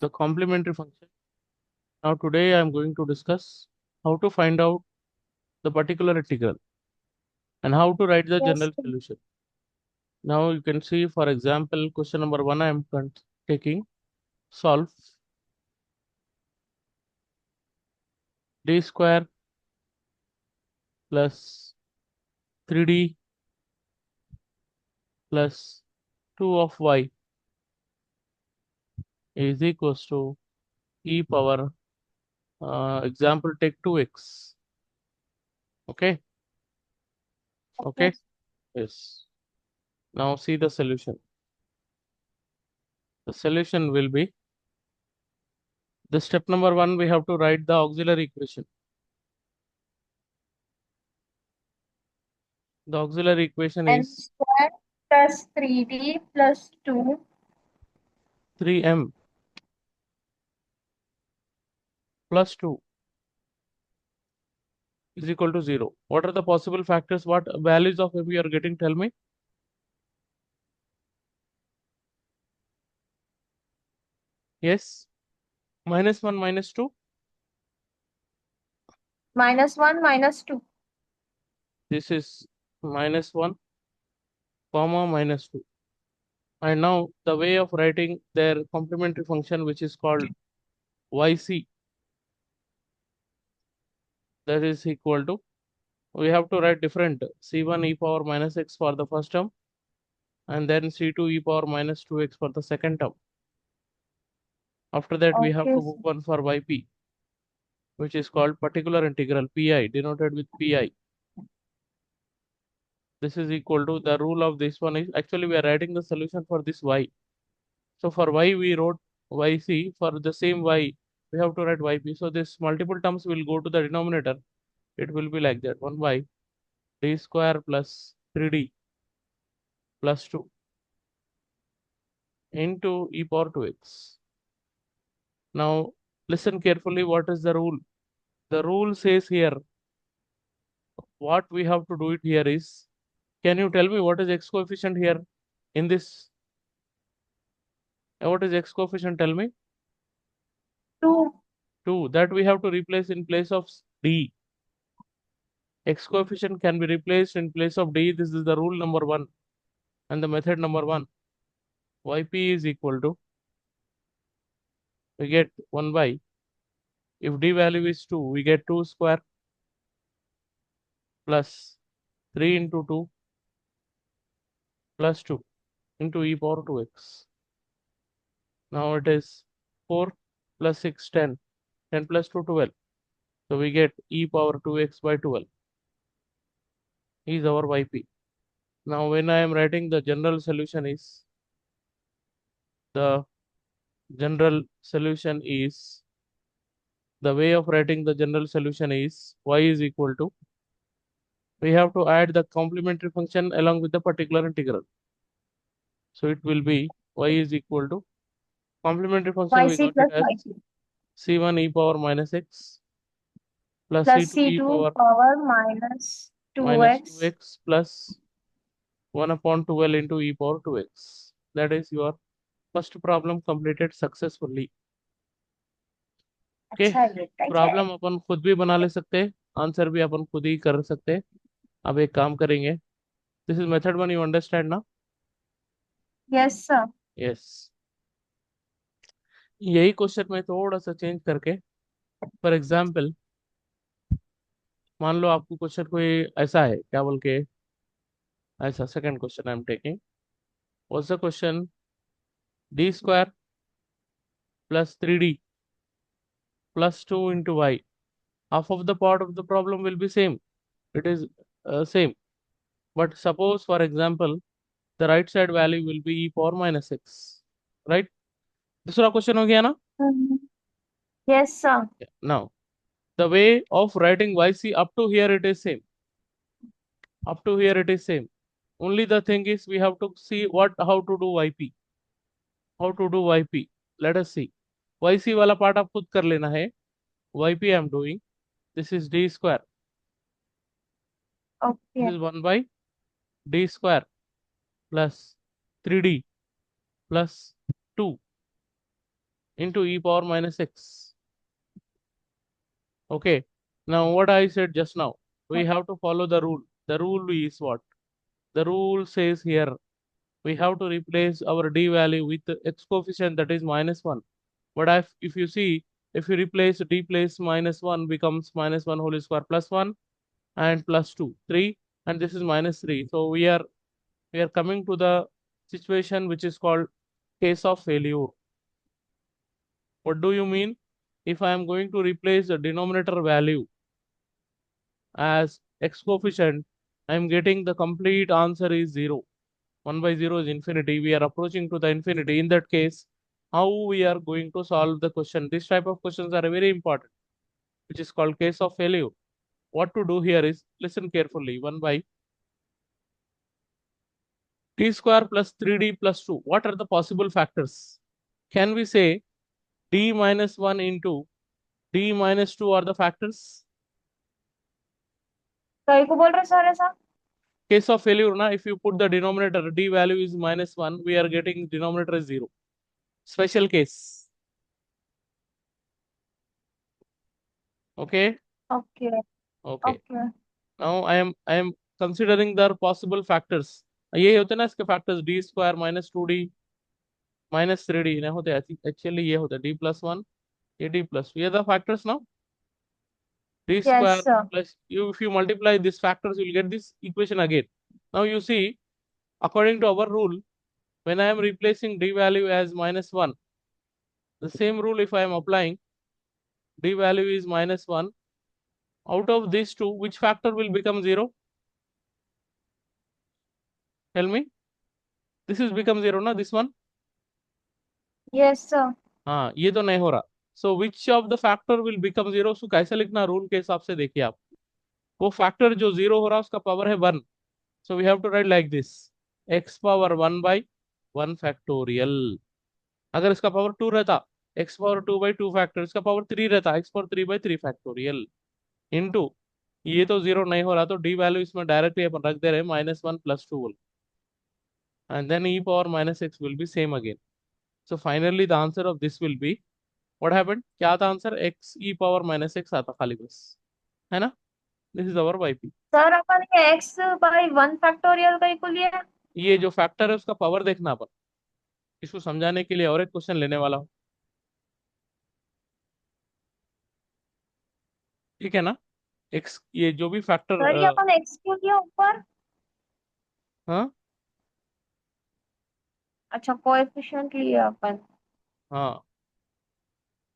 the complementary function. Now today I am going to discuss how to find out the particular integral and how to write the Yes, general solution. Now you can see, for example, question number 1 I am taking solve d square plus 3d plus 2 of y is equals to e power example take 2x. Okay. okay. Okay. Yes. Now see the solution. The solution will be the step number 1 we have to write the auxiliary equation. The auxiliary equation N is square plus 3D plus 2. 3m plus 2 is equal to 0. What are the possible factors? What values of m you are getting? Tell me. Yes. -1, -2. -1, -2. This is -1, comma -2. And now the way of writing their complementary function, which is called yc, that is equal to, we have to write different c1 e power minus x for the first term and then c2 e power minus 2x for the second term. After that, we have Okay, to move on for yp, which is called particular integral pi, denoted with pi. This is equal to, the rule of this one is, actually we are writing the solution for this y. So for y we wrote yc, for the same y we have to write yp. So this multiple terms will go to the denominator. It will be like that, 1 by d square plus 3d plus 2 into e power 2x. Now listen carefully, what is the rule? The rule says here, what we have to do it here is, can you tell me what is x coefficient here in this? What is x coefficient? Tell me. 2. 2. That we have to replace in place of d. X coefficient can be replaced in place of d. This is the rule number 1 and the method number 1. Yp is equal to, we get 1 by, if d value is 2, we get 2 square plus 3 into 2 plus 2 into e power 2x. Now it is 4 plus 6, 10. 10 plus 2, 12. So we get e power 2x by 12 is our yp. Now when I am writing the general solution is, the general solution is, the way of writing the general solution is y is equal to, we have to add the complementary function along with the particular integral. So it will be y is equal to, complementary function we YC got it plus as YC c1 e power minus x plus plus c2 e C2 power power minus minus 2x. 2x plus 1 upon 12 into e power 2x. That is your first problem completed successfully. Okay, अच्छा बेटा है। Problem अपन खुद भी बना ले सकते हैं, answer भी अपन खुद ही कर सकते हैं. अब एक काम करेंगे, this is method 1, you understand ना? Yes sir. यस. यही क्वेश्चन में थोड़ा सा चेंज करके, फॉर एग्जाम्पल मान लो आपको क्वेश्चन कोई ऐसा है, क्या बोल के, ऐसा second question I am taking, what's the question, D square plus 3d plus 2 into y, half of the part of the problem will be same, it is same, but suppose for example the right side value will be e power minus x, right? दूसरा question हो गया ना? Yes sir. Now the way of writing yc up to here it is same, up to here it is same, only the thing is we have to see what, how to do yp, how to do yp. Let us see. yc वाला part आप खुद कर लेना है. yp I am doing, this is d square, okay. this is 1 by d square plus 3d plus 2 into e power minus x. Okay. Now what I said just now, we have to follow the rule. The rule is what? The rule says here we have to replace our d value with the x coefficient, that is minus 1. But if you see, if you replace d place minus 1 becomes minus 1 whole square plus 1 and plus 2, 3, and this is minus 3. So we are coming to the situation which is called case of failure. What do you mean? If I am going to replace the denominator value as x coefficient, I am getting the complete answer is 0. 1 by 0 is infinity. We are approaching to the infinity. In that case, how we are going to solve the question? This type of questions are very important, which is called case of failure. What to do here is, listen carefully. 1 by t square plus 3d plus 2. What are the possible factors? Can we say d minus 1 into d minus 2 are the factors? कहीं को बोल रहे sir ऐसा? Case of failure, na, if you put the denominator, d value is minus 1, we are getting denominator is 0. Special case. Okay. Okay. Okay. Okay. Now I am considering the possible factors. ये होते हैं ना इसके factors, d square minus 2d minus 3d ना होते हैं actually ये होता है d plus 1 ये d plus 2 ये the factors now. D Yes, square sir. plus you, if you multiply these factors you will get this equation again. Now you see, according to our rule, when I am replacing d value as minus 1, the same rule if I am applying, d value is minus 1, out of these two which factor will become 0? Tell me. This is become 0 ना, this one. Yes, sir. हाँ ये तो नहीं हो रहा. So which of the factor will become 0? So कैसे लिखना rule के हिसाब से देखिए आप. वो फैक्टर जो 0 हो रहा है उसका पावर है 1. So we have to write like this, x power 1 by 1 factorial. अगर इसका पावर 2 रहता, x पावर 2 बाई 2 फैक्टर, इसका पावर 3 रहता, x power 3 by 3 factorial into, ये तो 0 नहीं हो रहा तो डी वैल्यू इसमें डायरेक्टली अपन रख दे रहे minus 1 plus 2 and then e power minus x will be same again. So finally the answer of this will be, what happened, क्या आता answer, x e power minus x आता खाली बस, है ना. This is our YP. Sir अपन ये x/1 factorial का को लिया. ये जो फैक्टर है उसका पावर देखना अपन. इसको समझाने के लिए और एक क्वेश्चन लेने वाला हूँ, ठीक है ना. एक्स ये जो भी फैक्टर, सर ये अपन x क्यों लिया ऊपर? हाँ अच्छा, कोएफिशिएंट लिया अपन. हाँ.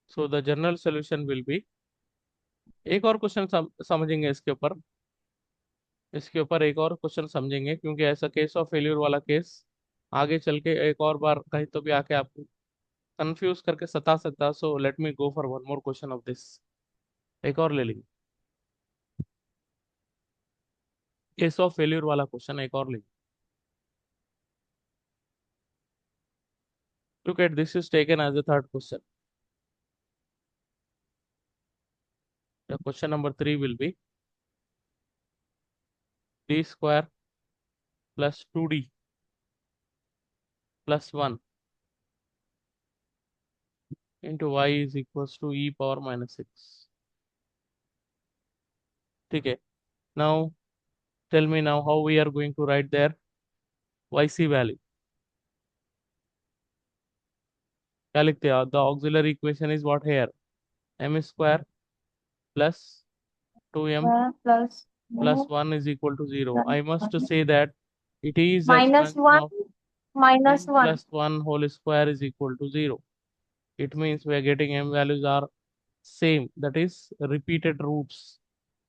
So the general solution will be, एक और क्वेश्चन समझेंगे इसके ऊपर. इसके ऊपर एक और क्वेश्चन समझेंगे क्योंकि ऐसा केस ऑफ फेल्यूर वाला केस आगे चल के एक और बार कहीं तो भी आके आपको कंफ्यूज करके सता सकता. So let me go for one more question of this. एक और ले लेंगे केस ऑफ फेल्यूर वाला क्वेश्चन, एक और लेंगे. Look at this is taken as the third question. The question number 3 will be d square plus 2d plus 1 into y is equals to e power minus 6. ठीक है. Now tell me now how we are going to write their yc value. क्या लिखते हैं? The auxiliary equation is what here? M square plus 2m plus plus 1 is equal to 0. I must say that it is the minus expansion one of minus m one plus 1 whole square is equal to 0. It means we are getting m values are same, that is repeated roots,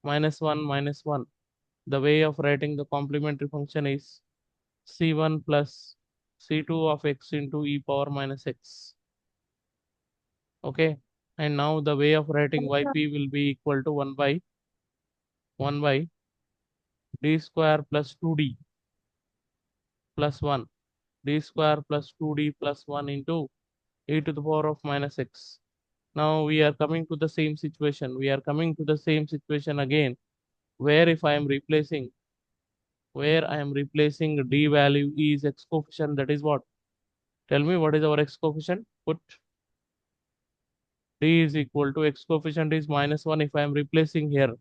minus 1 minus 1. The way of writing the complementary function is c1 plus c2 of x into e power minus x. Okay. And now the way of writing yp will be equal to 1 by d square plus 2d plus 1, d square plus 2d plus 1 into e to the power of minus x. Now we are coming to the same situation. We are coming to the same situation again, where if I am replacing, where I am replacing d value is x coefficient, that is what? Tell me what is our x coefficient? Put D is equal to x coefficient is -1 if I am replacing here.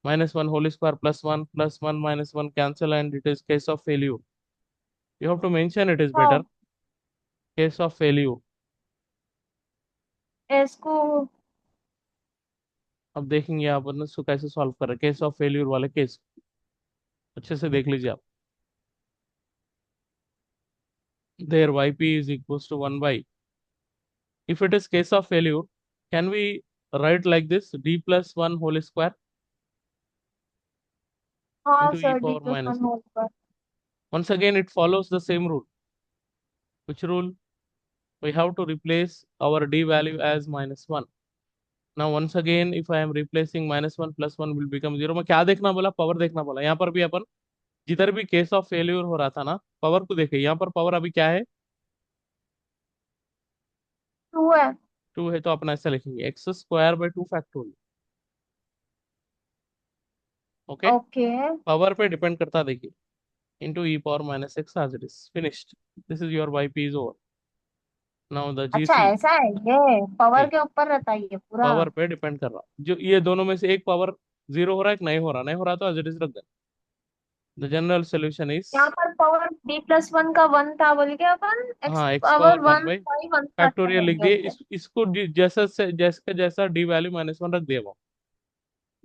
-1 whole square plus 1 minus 1 cancel and it is case of failure. You have to mention it is better. हाँ, Case of failure. इसको अब देखेंगे अपन इसको कैसे solve कर रहे हैं case of failure वाले केस। अच्छे से देख लीजिए आप। There yp is equals to 1 by, if it is case of failure, can we write like this d plus 1 whole square हाँ into e sir, D power plus minus one 1? Whole पर। Once again it follows the same rule. Which rule? We have to replace our d value as -1. Now once again if I am replacing -1 plus 1 will become 0। मैं क्या देखना बोला? Power देखना बोला। यहाँ पर भी अपन जिधर भी केस ऑफ फेल्यूर हो रहा था ना, पावर को देखे। यहाँ पर पावर अभी क्या है? टू है। 2 है, तो अपना ऐसा लिखेंगे x square by 2 factorial. Okay. Okay. Power पे डिपेंड करता है, देखिए। Into e power minus x as it is finished. This is your Y P is over. Now the G अच्छा, सी। ऐसा है ये पावर के ऊपर रहता है ये पूरा। पावर पे डिपेंड कर रहा, जो ये दोनों में से एक पावर जीरो हो रहा है, एक नहीं हो रहा। नहीं हो रहा तो एज इट इज रख देना। द जनरल सोल्यूशन इज, यहाँ पर पावर डी प्लस वन का वन था बोल के अपन एक्स हाँ, x power power one one by by one रख फैक्टोरियल लिख देंगे। दिए। ओके। इसको जैसा से जैसा जैसा डी वैल्यू -1 रख दिया वो।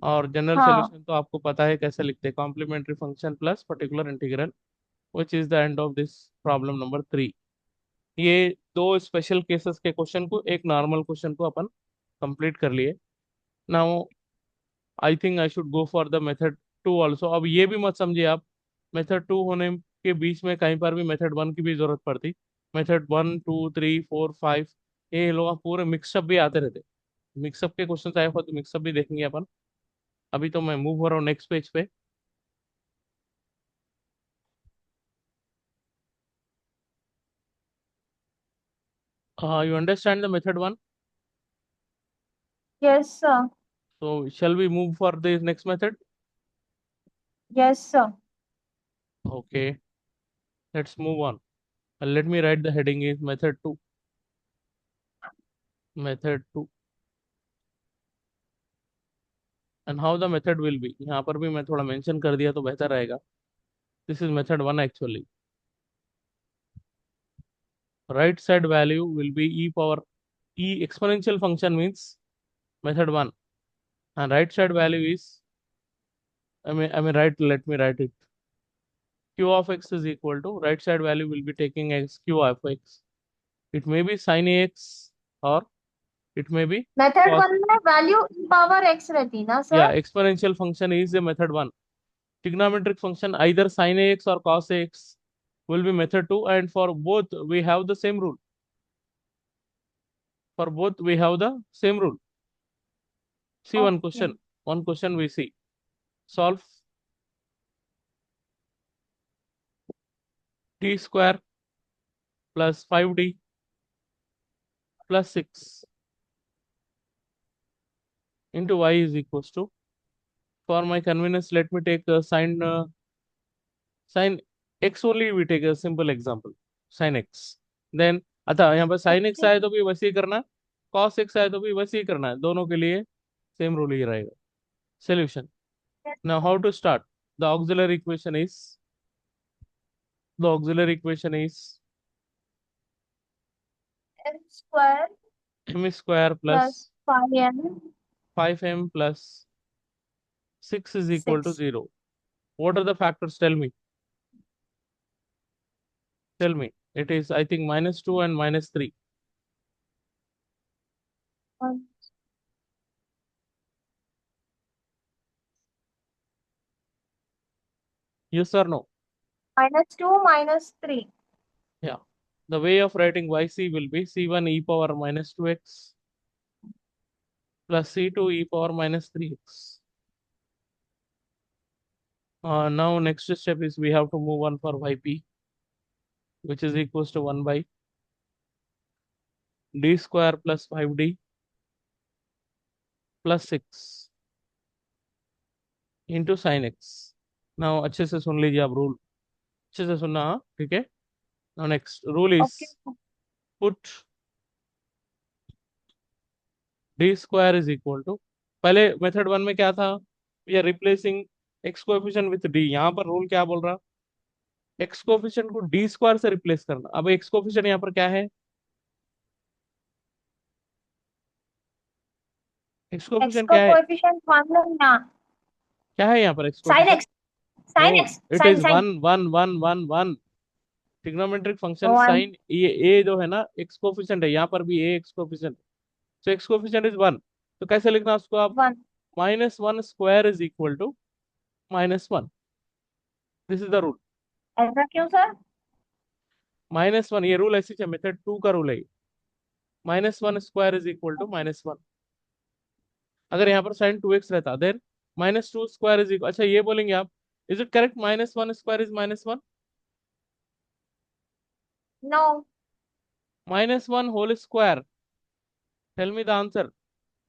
और जनरल हाँ। सोल्यूशन तो आपको पता है कैसे लिखते हैं, complementary function plus particular integral, which is the end of this problem number 3। ये दो स्पेशल केसेस के क्वेश्चन को एक नॉर्मल क्वेश्चन को अपन कंप्लीट कर लिए। Now I think I should go for the method 2 also. अब ये भी मत समझिए आप, मेथड 2 होने के बीच में कहीं पर भी मेथड 1 की भी जरूरत पड़ती। मेथड 1 2 3 4 5 ये लोग पूरे मिक्सअप भी आते रहते। मिक्सअप के क्वेश्चन आए हो तो मिक्सअप भी देखेंगे अपन। अभी तो मैं मूव हो रहा हूँ नेक्स्ट पेज पे। You understand the method 1? Yes sir. So shall we move for the next method? Yes sir. Okay, let's move on. Let me write the heading is method 2. Method 2 and how the method will be, यहाँ पर भी मैं थोड़ा mention कर दिया तो बेहतर रहेगा। This is method 1 actually. Right side value will be e power, e exponential function means method 1, and right side value is, I mean right, let me write it. Q of x is equal to, right side value will be taking as q of x. It may be sin ax or it may be method cos। One में value ई power x रहती ना Yeah, sir? exponential function is a method 1. Trigonometric function either sin ax or cos ax will be method 2, and for both we have the same rule. For both we have the same rule. See one okay. question. One question we see. Solve t square plus 5d plus 6 into y is equals to, for my convenience let me take sin x only, we take a simple example, sin x। then अतः यहाँ पर sin x okay. आए तो भी वैसे ही करना है, cos x आए तो भी वैसे ही करना है, दोनों के लिए सेम रूल ही रहेगा। Solution. Now how to start? The auxiliary equation is, the auxiliary equation is m square m square plus plus five m 5m plus 6 is equal to six. 0. What are the factors? Tell me. Tell me. It is, I think, -2 and -3. Yes or no? -2 -3। Yeah. The way of writing yc will be c1 e power -2x plus c2 e power -3x. Now next step is we have to move on for yp, which is equals to 1 by d square plus 5d plus 6 into sine x. Now अच्छे से सुन लीजिए आप rule, अच्छे से सुनना, हाँ ठीक है। Now next rule is okay. Put D square is equal to, पहले मेथड वन में क्या था, we are replacing x coefficient with D, यहाँ पर रूल क्या बोल रहा, एक्स कोएफिशिएंट को डी स्क्वायर से रिप्लेस करना। अब एक्स कोएफिशिएंट यहाँ पर क्या है, एक्स एक्स कोएफिशिएंट का क्या है, कोएफिशिएंट मान लो ना। क्या है यहाँ पर x sine coefficient, x, no, sine x, it sine is sine one one one one one, trigonometric function one sine, ये ए जो है ना एक्स कोएफिशिएंट है, यहाँ पर भी ए एक्स कोएफिशिएंट, तो एक्स कोएफिशिएंट इज वन, तो कैसे लिखना उसको आप, one. Minus one square is equal to minus one, this is the rule. ऐसा क्यों सर? माइनस वन, ये रूल ऐसी है, मेथड टू का रूल है, minus one square is equal to minus one. अगर यहाँ पर साइन टू एक्स रहता then minus two square is equal, अच्छा ये बोलेंगे आप, is it correct minus one square is minus one, no. Minus one whole square, tell me the answer,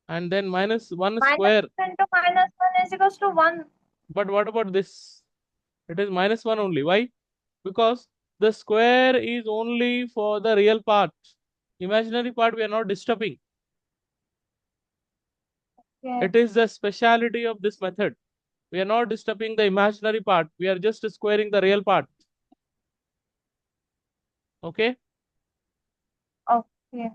and then minus one square, minus into minus one is equals to one. But what about this, it is minus 1 only. Why? Because the square is only for the real part. Imaginary part we are not disturbing. It is the speciality of this method. We are not disturbing the imaginary part. We are just squaring the real part. Okay? Okay.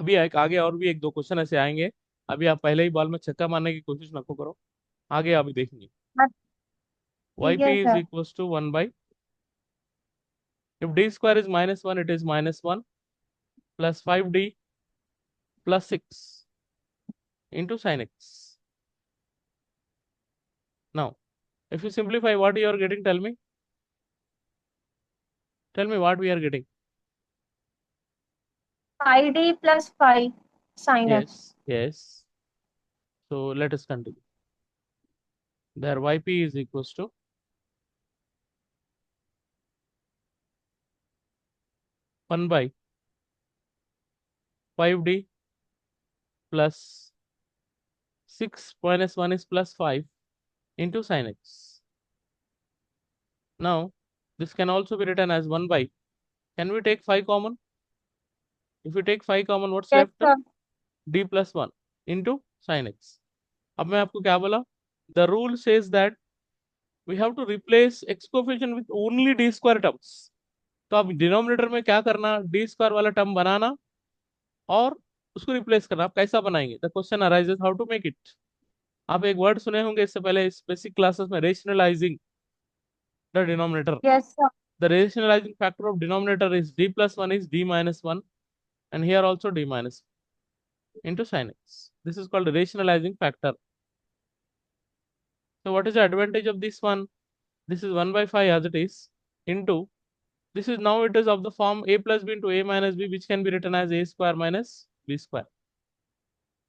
अभी एक आगे और भी एक दो question ऐसे आएंगे। अभी आप पहले ही बॉल में छक्का मारने की कोशिश ना करो, आगे अभी देखेंगे। ठीक है yp is sir. equals to 1 by, if d square is minus 1, it is minus 1 plus 5d plus 6 into sin x. Now, if you simplify, what you are getting, tell me. Tell me what we are getting. Five D plus five sine x. Yes, yes. So let us continue. There yp is equals to 1 by 5d plus 6 minus 1 is plus 5 into sin x. Now, this can also be written as 1 by, can we take 5 common? If we take 5 common, what's yes left? Sir. d plus 1 into sin x. अब मैं आपको क्या बोला? The rule says that we have to replace x coefficient with only d square terms. तो अब denominator में क्या करना, डी स्क्वायर वाला टर्म बनाना और उसको रिप्लेस करना। आप कैसा बनाएंगे, the question arises how to make it. आप एक वर्ड सुने होंगे इससे पहले बेसिक क्लासेस में, rationalising the denominator. Yes sir. The rationalising factor of denominator is d plus 1 is d minus 1, and here also d minus 1 into sin x. This is called rationalizing factor. So what is the advantage of this one? This is 1 by 5 as it is into, this is now it is of the form a plus b into a minus b, which can be written as a square minus b square,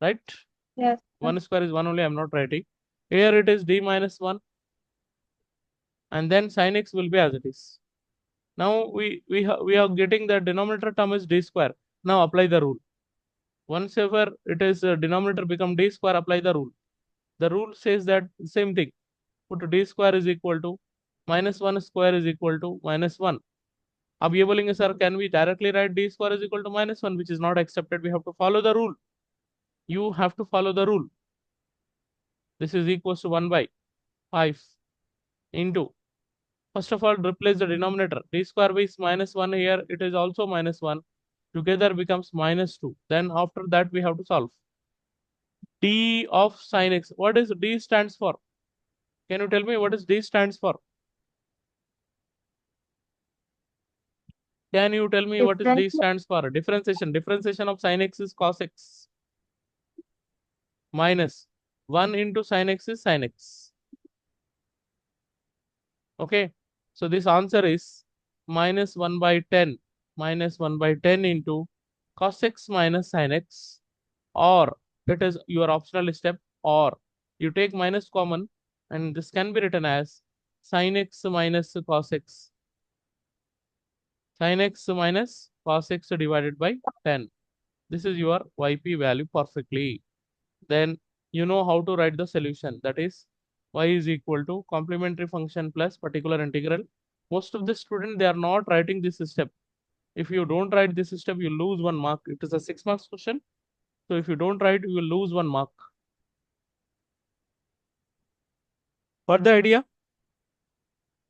right? Yes sir. 1 square is 1 only, I am not writing. Here it is d minus 1, and then sin x will be as it is. Now we are getting the denominator term is d square. Now apply the rule. Once ever it is denominator become d square, apply the rule. The rule says that same thing. Put d square is equal to minus 1 square is equal to minus 1. अब ये बोलेंगे sir can we directly write d square is equal to minus one, which is not accepted, we have to follow the rule, you have to follow the rule. This is equals to 1 by 5 into, first of all replace the denominator, d square is minus 1, here it is also minus 1, together becomes minus 2. Then after that we have to solve d of sin x. What is d stands for, can you tell me what is d stands for? Can you tell me what is d difference. stands for? Differentiation. Differentiation of sin x is cos x minus 1 into sin x is sin x. Okay, so this answer is minus 1 by 10, minus 1 by 10 into cos x minus sin x, or it is your optional step, or you take minus common, and this can be written as sin x minus cos x, sin x minus cos x divided by 10. This is your yp value perfectly. Then you know how to write the solution, that is y is equal to complementary function plus particular integral. Most of the student they are not writing this step. If you don't write this step, you lose 1 mark. It is a 6 marks question. So if you don't write, you will lose 1 mark. What the idea?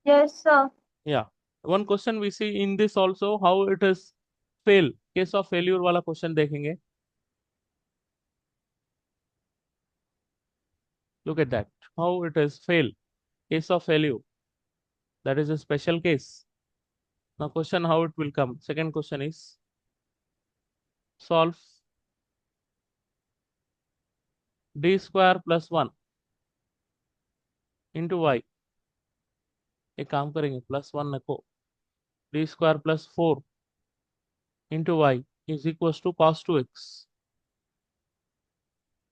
Yes, sir. Yeah. One question we see in this also, how it is fail. Case of failure वाला question देखेंगे. Look at that. How it is fail. Case of failure. That is a special case. Now question how it will come. Second question is solve d square plus 1 into y. एक काम करेंगे plus 1 नको. d square plus 4 into y is equals to cos 2x.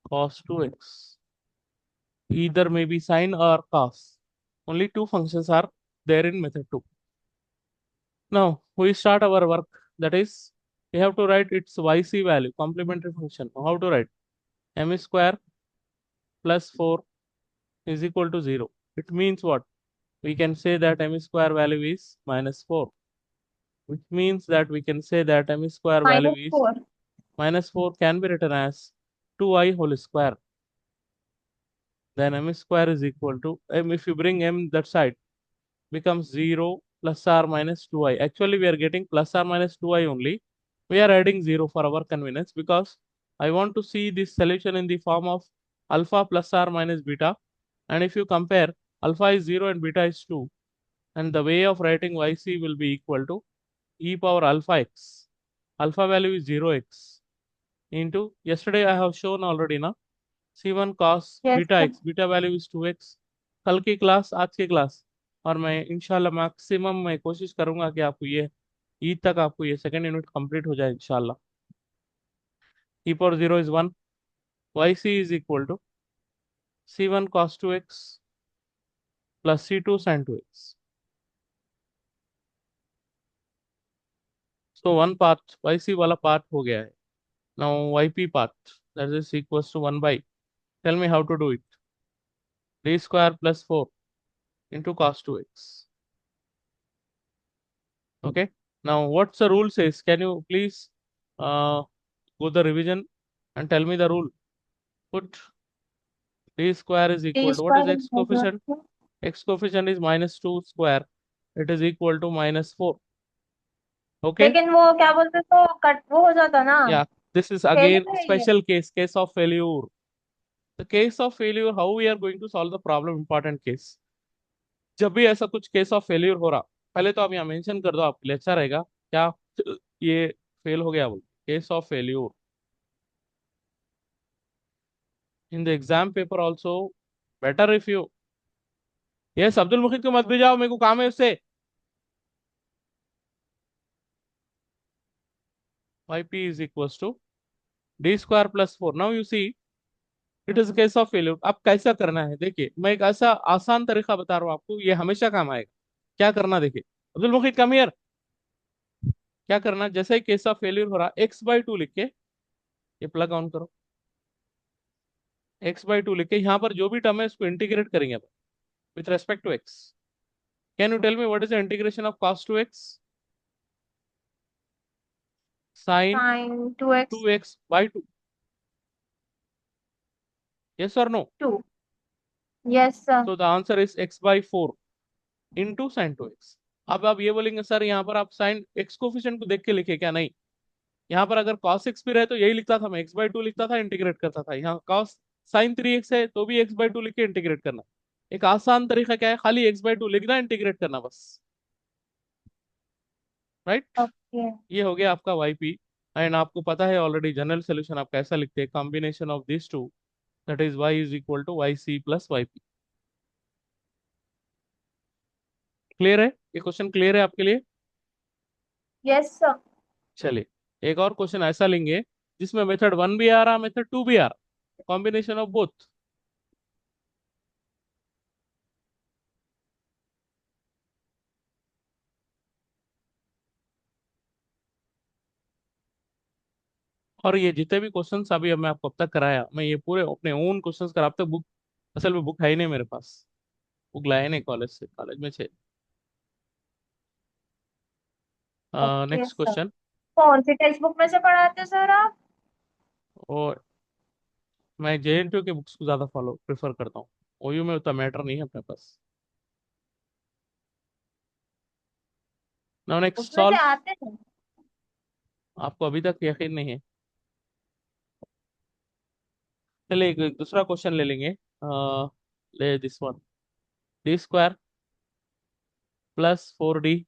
Cos 2x. Either may be sine or cos. Only two functions are there in method 2. Now we start our work. That is, we have to write its yc value, complementary function. How to write? M square plus 4 is equal to 0. It means what? We can say that M square value is minus 4, which means that we can say that M square value Minus is 4. minus 4 can be written as 2y whole square. Then M square is equal to M. If you bring M that side, becomes 0 plus or minus 2i. Actually, we are getting plus or minus 2i only. We are adding 0 for our convenience because I want to see this solution in the form of alpha plus or minus beta. And if you compare, alpha is 0 and beta is 2. And the way of writing yc will be equal to e power alpha x. Alpha value is 0x into, yesterday I have shown already now, c1 cos Yes, beta sir. x. Beta value is 2x. कल की class, आज की class, और मैं इंशाल्लाह maximum मैं कोशिश करूंगा कि आपको ये ईद तक आपको ये सेकंड यूनिट कंप्लीट हो जाए इंशाल्लाह. e power 0 is 1. yc is equal to c1 cos 2x plus c2 sin 2x. So one part yc वाला part हो गया है. Now yp part, that is equals to 1 by, tell me how to do it. d square plus 4 into cos 2x. Okay. Now what's the rule says? Can you please go the revision and tell me the rule? Put d square is D equal to, what is square is x equal coefficient? to. X coefficient is minus 2 square. It is equal to minus 4. Okay. लेकिन वो क्या बोलते तो cut वो हो जाता ना। Yeah. This is fail again है ये। special case, case of failure. The case of failure, how we are going to solve the problem, important case. जब भी ऐसा कुछ केस ऑफ फेलियर हो रहा, पहले तो आप यहाँ मेंशन कर दो, आपके लिए अच्छा रहेगा क्या. ये फेल हो गया बोल, case of failure in the exam paper also. Better if you, yes Abdul Mukhid को मत भेजाओ, मेरे को काम है उससे. Y P is equal to D square plus 4. Now you see it is case of failure. अब कैसा करना है देखिए, मैं एक ऐसा आसान तरीका बता रहा हूँ आपको, ये हमेशा काम आएगा. क्या करना देखिए, अब्दुल मुखिद कम हियर. क्या करना, जैसे ही केस ऑफ फेल्यूर हो रहा, एक्स बाई टू लिख के ये प्लग ऑन करो. एक्स बाई टू लिख के यहाँ पर जो भी टर्म है उसको इंटीग्रेट करेंगे अपन with respect to x. Can you tell me what is the integration of cos 2x? Sin sine 2x 2x by 2. Yes or no? 2। Yes sir. So the answer is x by 4 into sin 2x. अब आप ये बोलेंगे sir यहाँ पर आप sine x coefficient को देख के लिखे क्या? नहीं, यहाँ पर अगर cos x भी रहे तो यही लिखता था, मैं x by 2 लिखता था, इंटीग्रेट करता था. यहाँ cos sin 3x है तो भी x by 2 लिख के इंटीग्रेट करना. एक आसान तरीका क्या है, खाली x by 2 लिखना, इंटीग्रेट करना बस. राइट. ओके। ये हो गया आपका yp. एंड आपको पता है ऑलरेडी जनरल सोल्यूशन आप कैसा लिखते हैं, combination of this two, that is y is equal to yc plus yp. Clear है? ये क्वेश्चन क्लियर है आपके लिए? Yes sir. चलिए, एक और क्वेश्चन ऐसा लेंगे जिसमें मेथड 1 भी आ रहा, मेथड 2 भी आ रहा, कॉम्बिनेशन ऑफ बोथ. और ये जितने भी क्वेश्चंस अभी अब मैं आपको अब तक कराया, मैं ये पूरे अपने ओन क्वेश्चंस करा. अब तक बुक, असल में बुक है ही नहीं मेरे पास, बुक लाए नहीं कॉलेज से, कॉलेज में छे. Okay next sir. क्वेश्चन. कौन सी टेक्स्ट बुक में से पढ़ाते सर आप? और मैं JNTU के बुक्स को ज़्यादा फॉलो प्रेफर करता हूँ। OU में उतना मैटर नहीं है अपने पास। नाउ नेक्स्ट उसमें से सॉल्व। आते हैं। आपको अभी तक यकीन नहीं है? चलिए एक दूसरा क्वेश्चन ले लेंगे। ले this one. D² +4D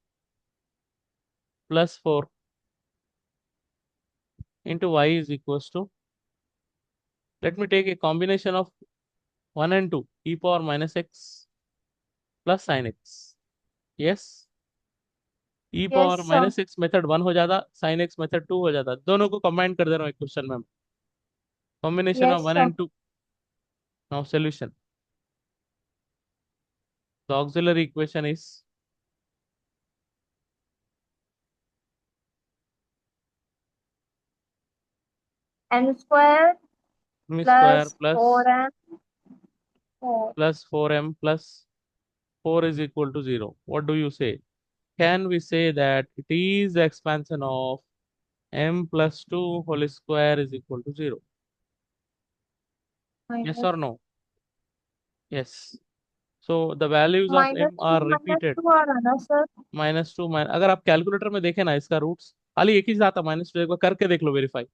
+4 into y is equals to, let me take a combination of 1 and 2, e power minus x plus sin x. Yes, e yes power sir. Minus x method 1 हो जाता, sin x method 2 हो जाता, दोनों को combine कर दे रहा हूँ एक क्वेश्चन में। Combination of yes 1 sir. and 2। Now solution. The auxiliary equation is n² m² plus +4 m 4। Plus 4m plus 4 is equal to 0. What do you say? Can we say that it is the expansion of m plus 2 whole square is equal to 0? Yes minus or no? Yes. So the values of minus m two are minus repeated. Two आ रहा ना sir? -2 अगर आप calculator में देखें ना, इसका roots खाली एक ही आता, -2, एक बार करके देख लो वेरीफाई।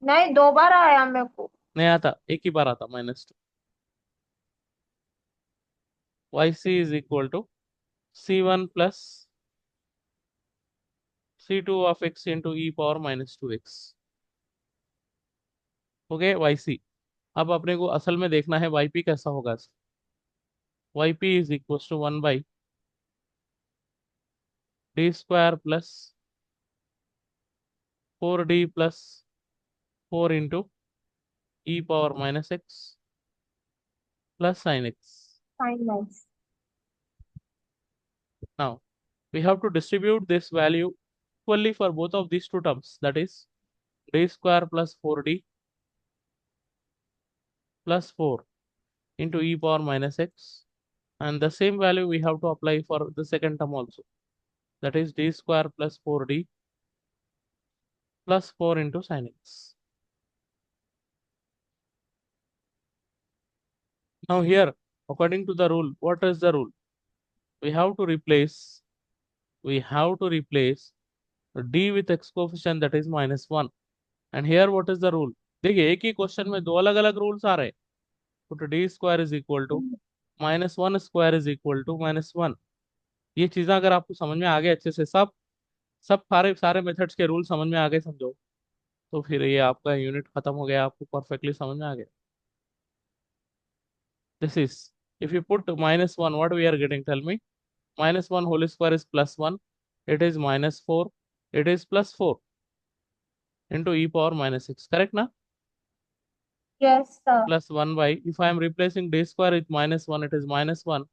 नहीं, 2 बार आया मेरे को। नहीं आता, एक ही बार आता -2। yc is equal to c1 plus c2 of x into e power -2x। Okay yc। अब अपने को असल में देखना है yp कैसा होगा। yp is equals to 1 by d² plus 4d plus 4 into e power minus x plus sin x। Sine x. Now we have to distribute this value equally for both of these two terms, that is d² plus 4d plus 4 into e power minus x, and the same value we have to apply for the second term also, that is d² plus 4d plus 4 into sin x. Now here, according to the rule, what is the rule? We have to replace we have to replace d with x coefficient, that is -1, and here what is the rule? देखिए एक ही question में दो अलग अलग rules आ रहे हैं। तो d² is equal to -1² is equal to -1। ये चीजें अगर आपको समझ में आ गए अच्छे से, सब सब सारे सारे मेथड्स के रूल समझ में आ गए समझो, तो फिर ये आपका यूनिट खत्म हो गया, आपको परफेक्टली समझ में आ गया। This is, if you put -1, what we are getting, tell me. -1 whole square is +1, it is -4, it is +4 into e power -6, correct na? Yes sir. Plus 1 by, if I am replacing d² with -1, it is -1,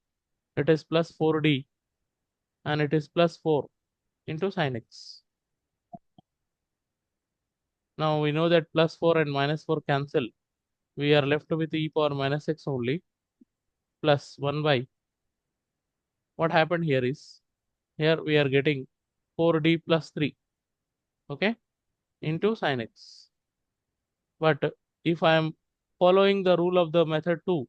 it is plus 4d, and it is plus 4 into sin x. Now we know that plus 4 and -4 cancel. We are left with e power -x only, plus 1 by, what happened here is, here we are getting 4d plus 3, okay, into sin x. But if I am following the rule of the method 2,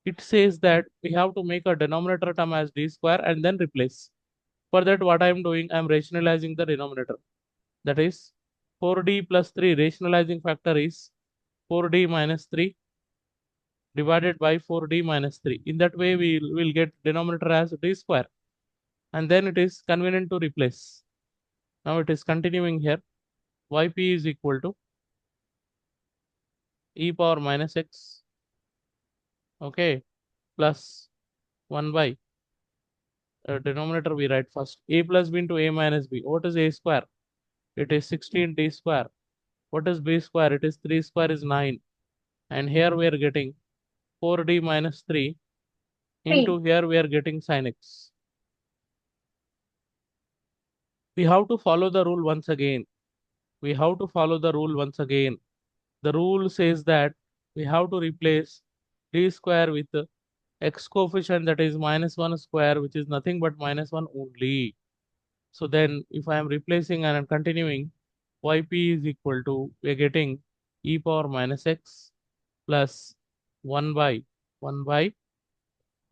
it says that we have to make a denominator term as d² and then replace. For that, what I am doing, I am rationalizing the denominator. That is 4d plus 3, rationalizing factor is 4d minus 3 divided by 4d minus 3. In that way, we will get denominator as d². And then it is convenient to replace. Now it is continuing here. Yp is equal to e power -x, okay, plus 1 by, denominator we write first, a plus b into a minus b. What is a²? It is 16d². What is b²? It is 3² is 9. And here we are getting 4d minus 3 3। into, here we are getting sin x. We have to follow the rule once again. We have to follow the rule once again. The rule says that we have to replace d² with x coefficient, that is -1², which is nothing but -1 only. So then if I am replacing and I'm continuing, yp is equal to, we are getting e power minus x plus 1 by 1 by,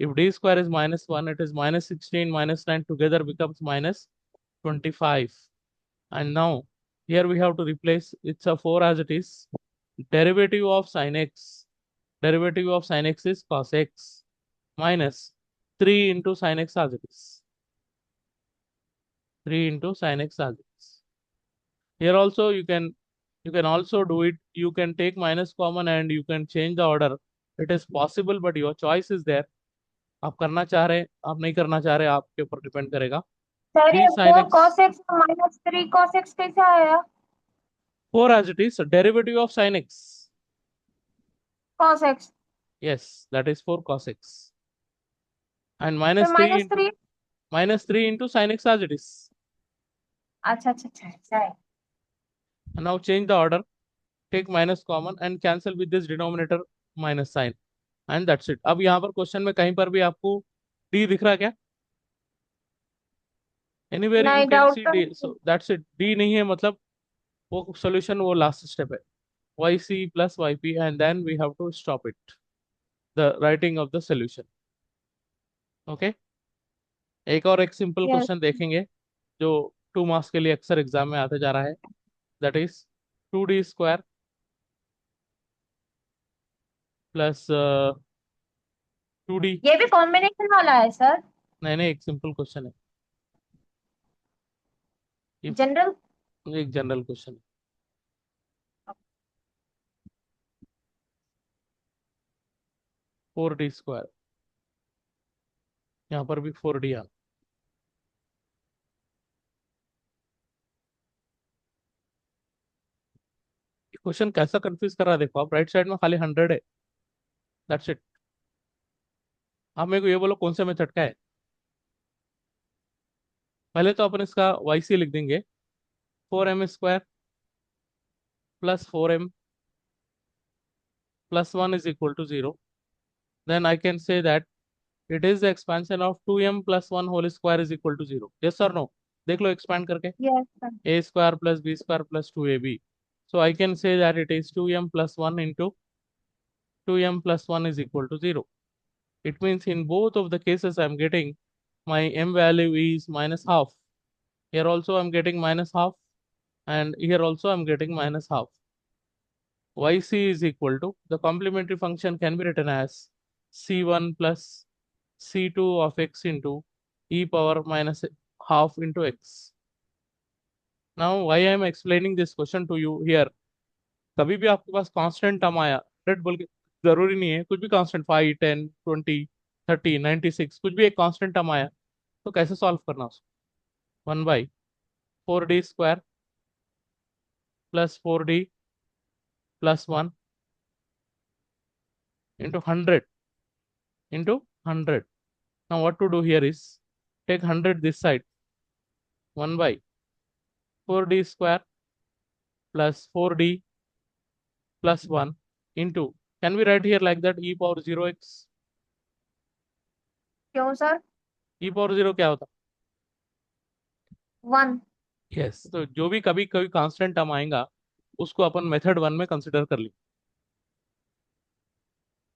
if d square is minus 1, it is minus 16 minus 9 together becomes minus 25. And now here we have to replace it's a 4 as it is. Derivative of sin x. Derivative of sin x is cos x minus 3 into sin x as it is. 3 into sin x as it is. Here also you can also do it. You can take minus common and you can change the order. It is possible, but your choice is there. आप करना चाह रहे हैं, आप नहीं करना चाह रहे, आपके ऊपर डिपेंड करेगा. सर 3 ये sin four x, cos x minus three cos x कैसे आया? 4 as it is, derivative of sin x. Cos x Yes, that is 4 cos x. And फिर minus three. minus 3 into sin x as it is. अच्छा अच्छा अच्छा ऐसा है. And now change the order, take minus common and cancel with this denominator minus sign. And that's it. अब यहाँ पर question में कहीं पर भी आपको d दिख रहा क्या? Anywhere you नहीं can डाउट see तो d. नहीं. So that's it. D नहीं है मतलब वो solution वो last step है. yc plus yp and then we have to stop it. The writing of the solution. Okay. एक और एक सिंपल यस. क्वेश्चन देखेंगे जो 2 मार्क्स के लिए अक्सर एग्जाम में आते जा रहा है. That is 2d square plus 2d. ये भी कॉम्बिनेशन वाला है सर? नहीं नहीं, एक सिंपल क्वेश्चन है. If general. एक जनरल क्वेश्चन है. 4d स्क्वायर, यहाँ पर भी 4d आ. क्वेश्चन कैसा कंफ्यूज कर रहा है देखो, आप राइट साइड में खाली 100 है. That's it. आप मेरे को ये बोलो कौन से मेथड का है. पहले तो अपन इसका yc लिख देंगे. 4m square plus 4m plus 1 is equal to 0. Then I can say that it is the expansion of 2m plus 1 whole square is equal to 0. Yes or no? देख लो expand करके. Yes sir. A square plus b square plus 2ab. So I can say that it is 2m plus 1 into 2m plus 1 is equal to 0. It means in both of the cases I'm getting my m value is minus half. Here also I'm getting minus half and here also I'm getting minus half. Yc is equal to, the complementary function can be written as c1 plus c2 of x into e power minus half into x. Now why I am explaining this question to you here. कभी भी आपके पास constant term आया, red बोल के जरूरी नहीं है, कुछ भी कांस्टेंट 5 10 20 30 96 कुछ भी एक कांस्टेंट टर्म आया तो कैसे सॉल्व करना उसको. 1 by 4d square plus 4d plus 1 into 100 into 100. Now what to do here is take 100 this side. 1 by 4d square plus 4d plus 1 into, can we write here like that, e power 0x. क्यों sir? e power 0 क्या होता? One. Yes. तो जो भी कभी कभी constant term आएगा उसको अपन मेथड 1 में कंसिडर कर ली.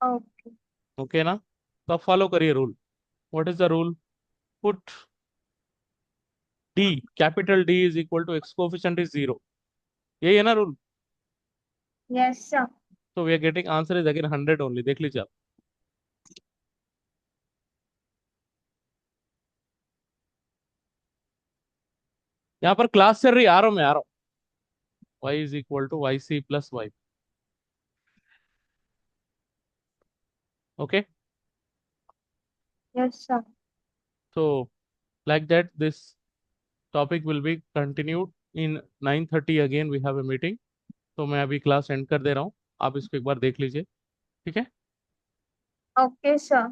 ओके. ओके ना. तो आप फॉलो करिए rule. What is the rule? Put d, capital D is equal to x coefficient is 0. यही है ना रूल. Yes sir. तो we are getting answer is again 100 only. देख लीजिए आप. यहाँ पर क्लास चल रही है, आ रहा हूँ मैं, आ रहा हूँ. y is equal to y c plus y. Okay. Yes sir. So like that this topic will be continued in 9:30. Again we have a meeting. तो मैं अभी क्लास एंड कर दे रहा हूँ, आप इसको एक बार देख लीजिए. ठीक है. Okay sir.